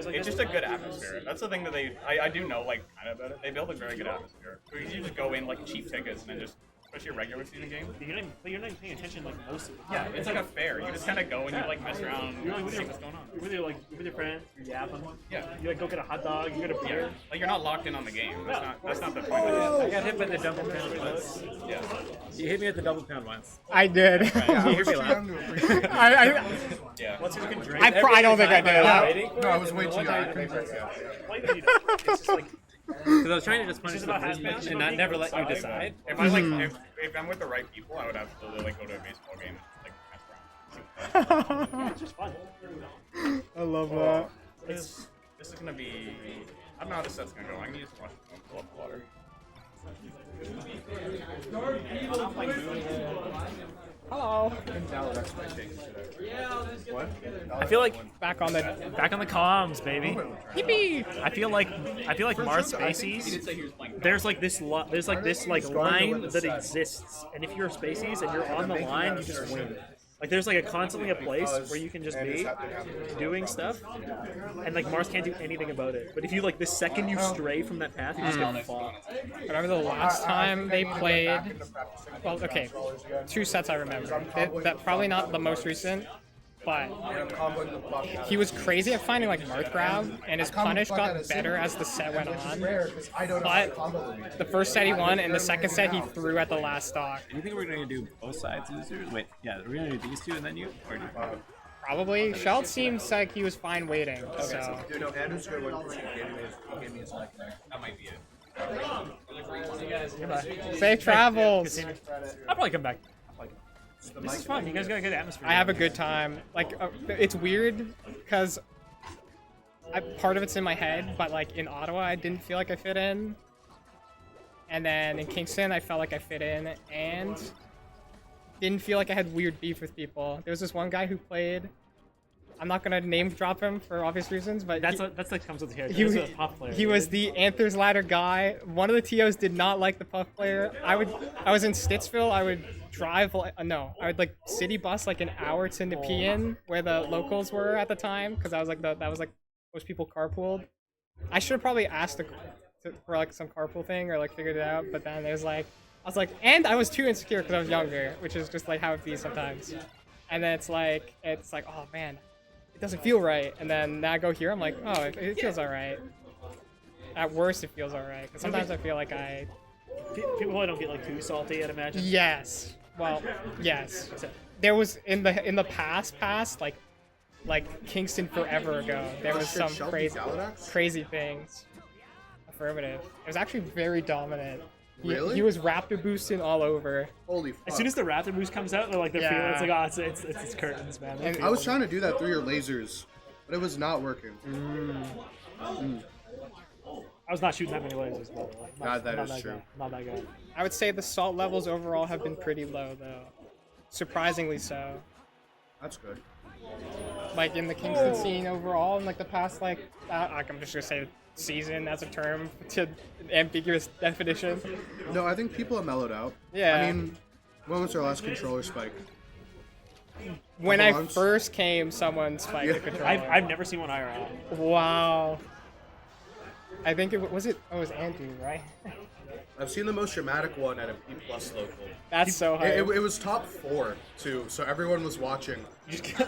It's just a good atmosphere. That's the thing that I do know, like, kind of about it. They build a very good atmosphere. Because you just go in, like, cheap tickets and then just, especially a regular season game. You're not even paying attention, like, most of it. Yeah, it's like a fair. You just kind of go and you, like, mess around and see what's going on. You're with your friends, you're yapping. Yeah. You, like, go get a hot dog, you get a beer. Yeah. Like, you're not locked in on the game. That's not the point of it. I got hit by the double pound once. Yeah. You hit me at the double pound once. I did. You hear me laugh? Yeah. What's you can drink? I don't think I did. No, I was way too young. It's just like, Because I was trying to just punish Is the this about person half-pound? and not never let you decide. If I like, if I'm with the right people, I would absolutely like go to a baseball game and like mess around. it's just fun. I love that. This is gonna be. I don't know how this set's gonna go. I'm gonna just watch it pull up water. Hello. Daladex might take it today. What? I feel like back on the comms, baby. Yippee! I feel like Mars Spacies. There's like this line that exists, and if you're Spacies and you're on the line, you just win. Like there's like constantly a place where you can just be doing stuff, and like Mars can't do anything about it. But if you like the second you stray from that path, you just get fucked. Remember the last time they played? Well, okay, 2 sets I remember. That probably not the most recent, but he was crazy at finding like Mirth Grab, and his punish got better as the set went on. But the first set he won, and the second set he threw at the last stock. Do you think we're going to do both sides losers? Wait, yeah, we're going to do these two and then you? Or do you? Probably. Shelt seems like he was fine waiting. So. Dude, no, Andu's good one because he gave me his mic. That might be it. Safe travels. I'll probably come back. This is fun. You guys got a good atmosphere. I have a good time. Like, it's weird because part of it's in my head, but like in Ottawa, I didn't feel like I fit in. And then in Kingston, I felt like I fit in and didn't feel like I had weird beef with people. There was this one guy who played. I'm not gonna name drop him for obvious reasons, but that's like comes with the character. He's a puff player. He was the Anthers Ladder guy. One of the TOs did not like the puff player. I was in Stittsville. I would drive. I would like city bus like an hour to Nepean, where the locals were at the time, because that was like most people carpooled. I should have probably asked for like some carpool thing or like figured it out, but then there's like I was like, and I was too insecure because I was younger, which is just like how it be sometimes. And then it's like oh man. It doesn't feel right, and then now I go here, I'm like, oh, it feels alright. At worst, it feels alright, because sometimes I feel like people probably don't get like too salty, I'd imagine. Yes. Well, yes. There was in the past, like Kingston forever ago, there was some crazy things. Affirmative. It was actually very dominant. Really? He was Raptor boosting all over. Holy fuck. As soon as the Raptor boost comes out, they're feeling it's like, it's curtains, man. And I was trying to do that through your lasers, but it was not working. I was not shooting that many lasers, by the way. That is true. Not that good. I would say the salt levels overall have been pretty low, though. Surprisingly so. That's good. Like in the Kingston scene overall, in like the past, like I'm just gonna say season as a term to ambiguous definition. No, I think people have mellowed out. Yeah. I mean, when was our last controller spike? When I first came, someone spiked the controller. I've never seen one IRL. Wow. I think it was Andu, right? I've seen the most dramatic one at a P+ local. That's so high. It was top 4 too, so everyone was watching.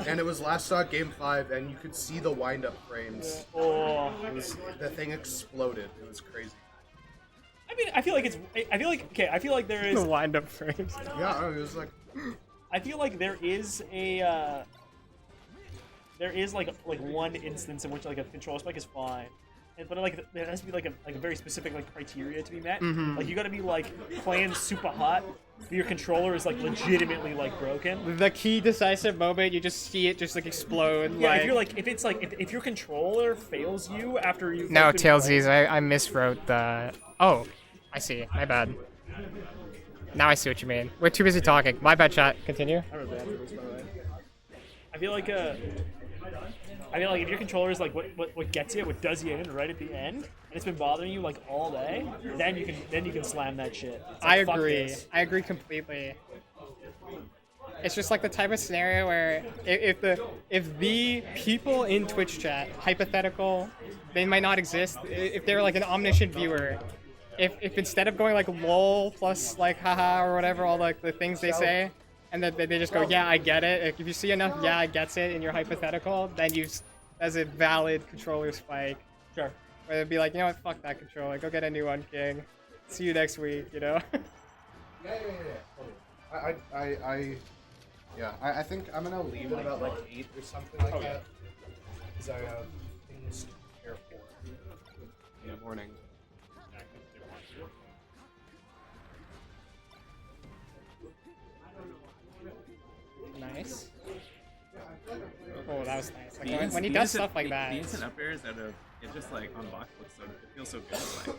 And it was last stock game 5, and you could see the wind-up frames. Oh. The thing exploded. It was crazy. I mean, I feel like there is the wind-up frames. Yeah, it was like. I feel like there is like one instance in which like a control spike is fine. But like there has to be like a very specific like criteria to be met. Mm-hmm. Like you got to be like playing super hot, but your controller is like legitimately like broken. The key decisive moment, you just see it just like explode. Yeah, like... if your controller fails you after you. No, Tailsies, I miswrote the. Oh, I see. My bad. Now I see what you mean. We're too busy talking. My bad, chat. Continue. I feel like if your controller is like what gets you, what does you in right at the end, and it's been bothering you like all day, then you can slam that shit. Like, I agree. I agree completely. It's just like the type of scenario where if the people in Twitch chat, hypothetical, they might not exist. If they're like an omniscient viewer, if instead of going like lol plus like haha or whatever, all like the things they say, and then they just go, yeah, I get it. Like, if you see enough, yeah, I gets it in your hypothetical, then as a valid controller spike. Sure. Where they'd be like, you know what, fuck that controller, go get a new one, King. See you next week, you know? I think I'm gonna leave it about like 8 or something like that. Because I have things to prepare for in the morning. Nice. Oh, that was nice. Like, when he does stuff like that. The instant up airs out of it just like on box looks so, it feels so good. Like,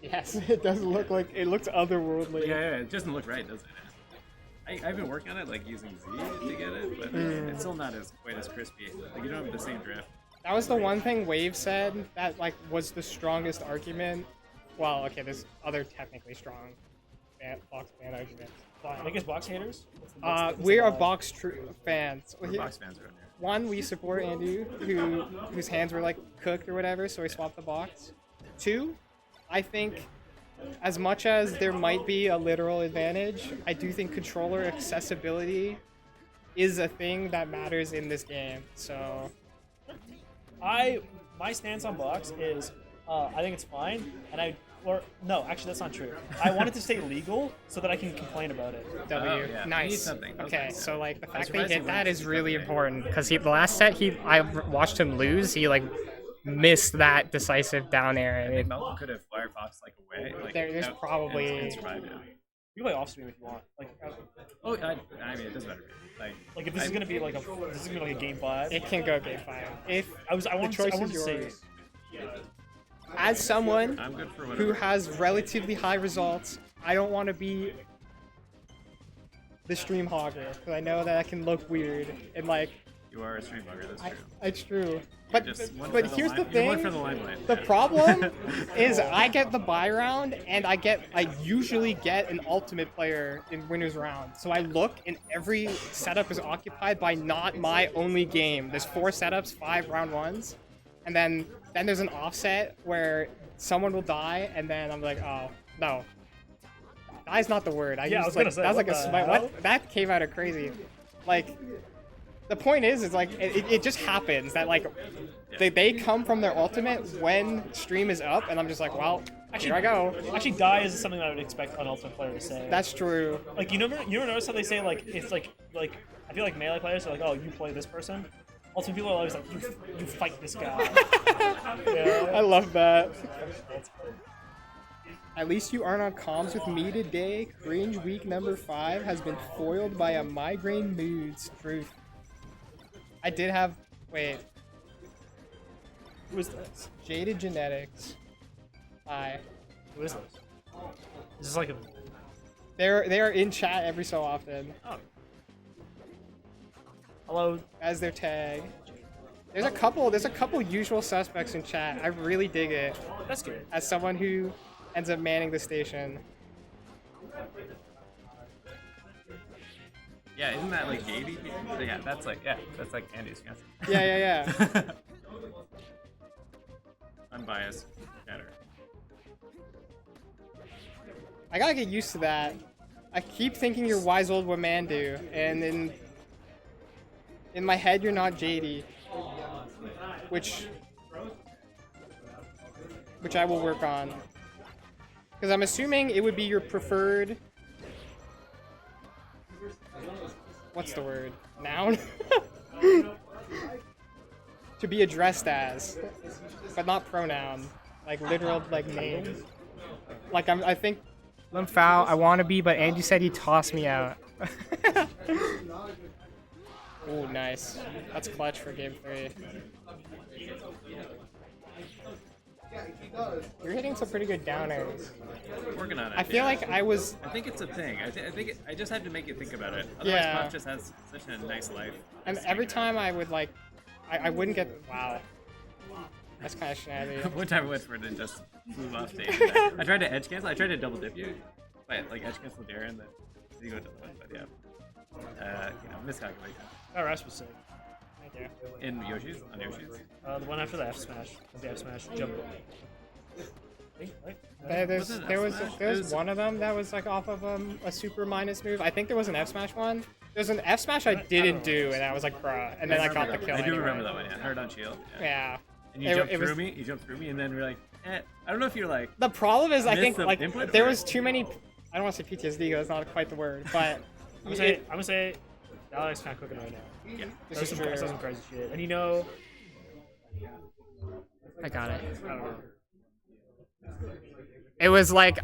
yes, it does look like, it looks otherworldly. yeah, it doesn't look right, does it? I've been working on it like using Z to get it, but it's still not quite as crispy. Like you don't have the same drift. That was the one thing Wave said that like was the strongest argument. Well, okay, there's other technically strong box fan arguments. I guess box haters? We are box fans. We're box fans around here. One, we support Andu, whose hands were like cooked or whatever, so we swapped the box. Two, I think as much as there might be a literal advantage, I do think controller accessibility is a thing that matters in this game. So my stance on box is I think it's fine, and no, actually that's not true. I want it to stay legal so that I can complain about it. W. Yeah. Nice. Something. Okay, so like the fact that he surprised hit he that went is to really W. important because the last set I watched him lose. He like missed that decisive down air. I And think Malcolm could have firefox like away. Like, there's probably- and survived it. You can play off stream if you want. Oh, I mean, it doesn't matter. Like if this is gonna be like a game 5. it can go game 5. If I wanted choice to is say yours. As someone I'm good for who whatever. has relatively high results, I don't want to be the stream hogger because I know that can look weird and like You are a stream bugger, that's true. it's true. But Just one but for here's the You're one thing. for the limelight. The yeah. problem is I get the buy round and I usually get an ultimate player in winners round. So I look and every setup is occupied by not my only game. There's 4 setups, 5 round 1s. And then there's an offset where someone will die and then I'm like, oh, no. Die's not the word. I used was like, gonna say, that was what like a the smite. hell? What? That came out of crazy. Like, the point is like, it just happens that like, they come from their ultimate when stream is up, and I'm just like, well, here I go. Actually, die is something that I would expect an ultimate player to say. That's true. Like you never notice how they say like it's like I feel like melee players are like, oh, you play this person. Ultimate people are always like, you fight this guy. Yeah. I love that. At least you aren't on comms with me today. Cringe week number 5 has been foiled by a migraine moods. Truth. I did have. Wait. Who is this? Jaded Genetics. Hi. Who is this? Is this like a? They are in chat every so often Oh. Hello. as their tag. There's a couple usual suspects in chat. I really dig it That's good. as someone who ends up manning the station. Yeah, isn't that like Gaby? Yeah, that's like Andy's fiance. Yeah. Unbiased chatter. I gotta get used to that. I keep thinking you're wise old Wamandu, and in my head you're not JD. Which I will work on. Because I'm assuming it would be your preferred... What's the word? Noun? To be addressed as. But not pronoun. Like literal, like name. Like I think... Limphao, I want to be, but Andy said he'd toss me out. Ooh, nice. That's clutch for game 3. You're hitting some pretty good downers. Working on it. I feel like I was... I think it's a thing. I think I just have to make you think about it. Otherwise, Yeah. Pop just has such a nice life. And Just every hanging time I would like... I wouldn't get... Wow. That's kind of snazzy. out. One time I went for it and just flew off stage. I tried to edge cancel. I tried to double dip you. But like edge cancel Darren, then you go to the one. But yeah. Miscalculation. Oh, Rash was sick. Thank you. In Yoshi's? On Yoshi's? The one after the F smash. The F smash jump. Right? There was one of them that was like off of a super minus move. I think there was an F smash one. There's an F smash I didn't do, and I was like, bruh, and then I got the kill. I do anyway. remember that one. Yeah, heard on shield. Yeah. And you jumped through me. You jumped through me, and then we're like, I don't know if you're like. The problem is, I missed think the like input, there or- was too many. I don't want to say PTSD. That's not quite the word, but I'm gonna say Daladex kind of cooking right now. Yeah. this is true. Some crazy shit. And you know, I got it. I don't know. It was like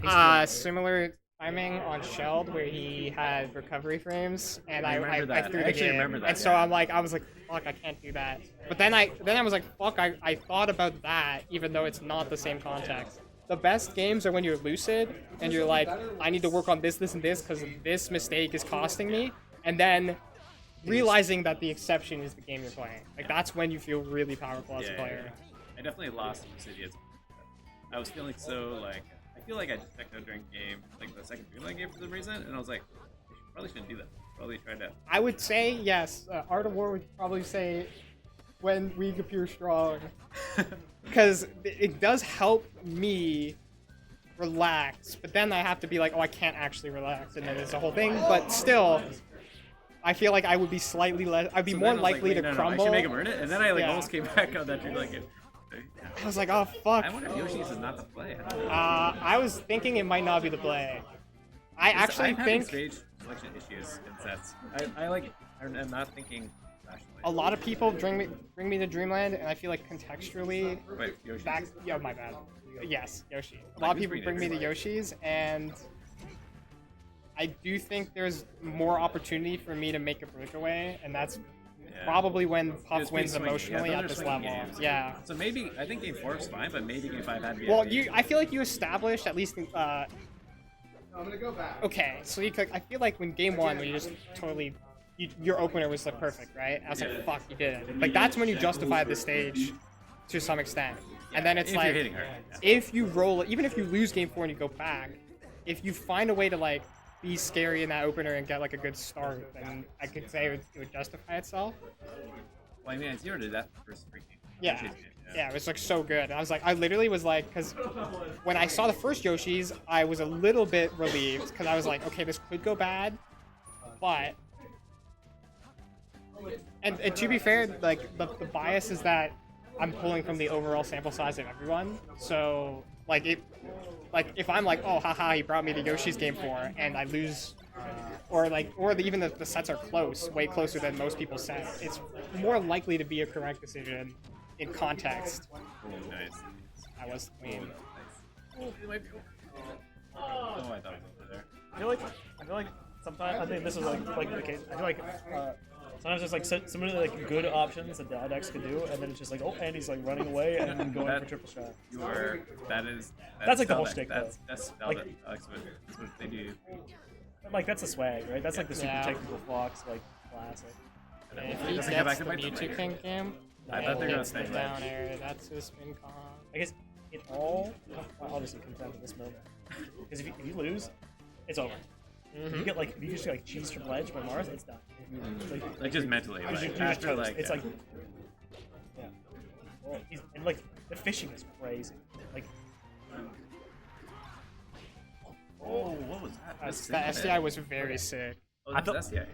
similar timing on Shelled where he had recovery frames, and I remember that. threw I the actually game. remember that, And so yeah. I was like, fuck, I can't do that. But then I was like, fuck, I thought about that, even though it's not the same context. The best games are when you're lucid and you're like, I need to work on this, and this because this mistake is costing me, and then realizing that the exception is the game you're playing. Like that's when you feel really powerful as a player. I definitely lost Lucidity. I was feeling so like I feel like I just checked out during game, like the second Dreamland game for some reason, and I was like, probably shouldn't do that. Probably try to. I would say yes. Art of War would probably say when weak appears strong, because it does help me relax. But then I have to be like, oh, I can't actually relax, and then it's a whole thing. But still, I feel like I would be slightly less. I'd be So more then I was likely like, wait, to no, crumble. I should make him earn it, and then I like Yeah. almost came back on that Dreamland game. I was like, oh fuck. I wonder if Yoshi's is not the play. I was thinking it might not be the play. I actually I'm having think stage selection issues in sets. I like. I'm not thinking rationally. a lot of people bring me to Dreamland, and I feel like contextually Wait, Yoshi. back. Yo, my bad. Yes, Yoshi. A lot of people bring me to Yoshi's, and I do think there's more opportunity for me to make a breakaway, and that's probably when Puff wins emotionally at this level. Yeah. So maybe I think game 4 is fine, but maybe game 5 had to be. Well, I feel like you established at least. I'm gonna go back. Okay, so I feel like when game 1, when you just totally. Your opener was like perfect, right? I was like, fuck, you did it. Like that's when you justify the stage to some extent. And then it's if like, you're hitting her. if you roll it, even if you lose game 4 and you go back, if you find a way to like be scary in that opener and get like a good start, then I could say it would justify itself. Well, I mean, I zeroed to death the first freaking. Yeah. Yeah, it was like so good. I was like, I literally was like, because when I saw the first Yoshi's, I was a little bit relieved because I was like, okay, this could go bad, but. And to be fair, like the bias is that I'm pulling from the overall sample size of everyone. So like if I'm like, oh haha, he brought me to Yoshi's game 4 and I lose, even the sets are close, way closer than most people's sets, it's more likely to be a correct decision in context. Oh, nice. I was the queen. Oh, I thought it was over there. I feel like sometimes I think this is like the case. I feel like sometimes there's like some of the like good options that Daladex could do, and then it's just like, oh, and he's like running away and then going for triple shot. That's like the whole Daladex. shtick, That's Like- Daladex. That's what they do. Like that's the swag, right? That's like the super Yeah. technical Fox like classic. And if It he doesn't gets come back the to bite them Mewtwo later. King game, I thought they were gonna hits the stay down ledge. air, that's his spin con. I guess it all obviously comes down to this moment. Because if you lose, it's over. If you get like if you just like cheese from ledge by Mars, it's done. Like just mentally, You're like just after toast. like It's like yeah. Well, and like the fishing is crazy. Like oh, what was that? The SDI was very sick. Oh, that's SDI.